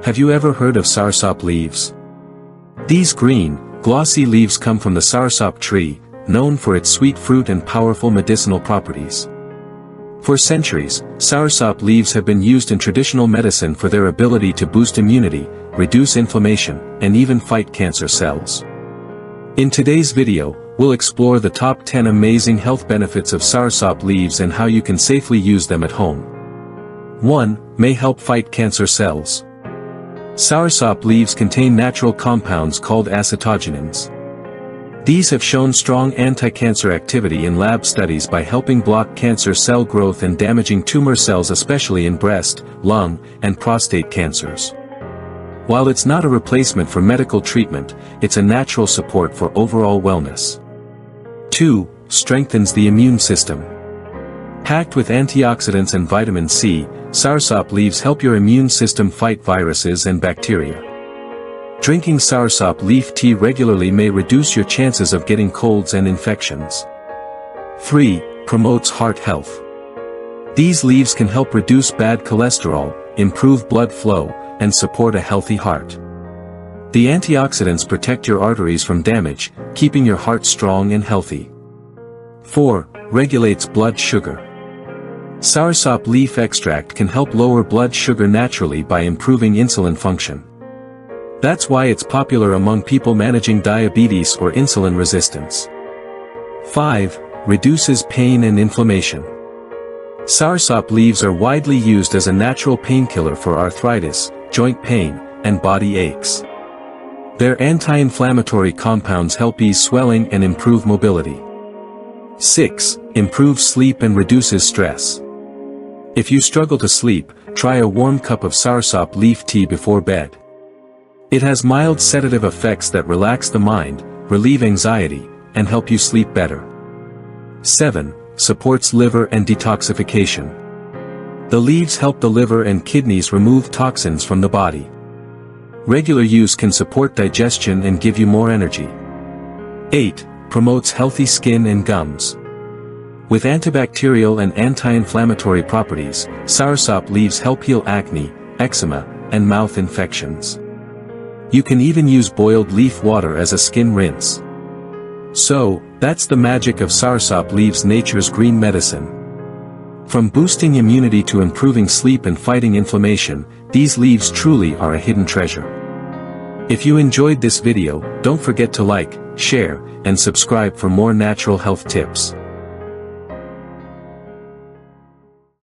Have you ever heard of soursop leaves? These green, glossy leaves come from the soursop tree, known for its sweet fruit and powerful medicinal properties. For centuries, soursop leaves have been used in traditional medicine for their ability to boost immunity, reduce inflammation, and even fight cancer cells. In today's video, we'll explore the top 10 amazing health benefits of soursop leaves and how you can safely use them at home. 1. May help fight cancer cells. Soursop leaves contain natural compounds called acetogenins. These have shown strong anti-cancer activity in lab studies by helping block cancer cell growth and damaging tumor cells, especially in breast, lung, and prostate cancers. While it's not a replacement for medical treatment, it's a natural support for overall wellness. 2. Strengthens the immune system. Packed with antioxidants and vitamin C, soursop leaves help your immune system fight viruses and bacteria. Drinking soursop leaf tea regularly may reduce your chances of getting colds and infections. 3. Promotes heart health. These leaves can help reduce bad cholesterol, improve blood flow, and support a healthy heart. The antioxidants protect your arteries from damage, keeping your heart strong and healthy. 4. Regulates blood sugar. Soursop leaf extract can help lower blood sugar naturally by improving insulin function. That's why it's popular among people managing diabetes or insulin resistance. 5. Reduces pain and inflammation. Soursop leaves are widely used as a natural painkiller for arthritis, joint pain, and body aches. Their anti-inflammatory compounds help ease swelling and improve mobility. 6. Improves sleep and reduces stress. If you struggle to sleep, try a warm cup of soursop leaf tea before bed. It has mild sedative effects that relax the mind, relieve anxiety, and help you sleep better. 7. Supports liver and detoxification. The leaves help the liver and kidneys remove toxins from the body. Regular use can support digestion and give you more energy. 8. Promotes healthy skin and gums. With antibacterial and anti-inflammatory properties, soursop leaves help heal acne, eczema, and mouth infections. You can even use boiled leaf water as a skin rinse. So, that's the magic of soursop leaves, nature's green medicine. From boosting immunity to improving sleep and fighting inflammation, these leaves truly are a hidden treasure. If you enjoyed this video, don't forget to like, share, and subscribe for more natural health tips.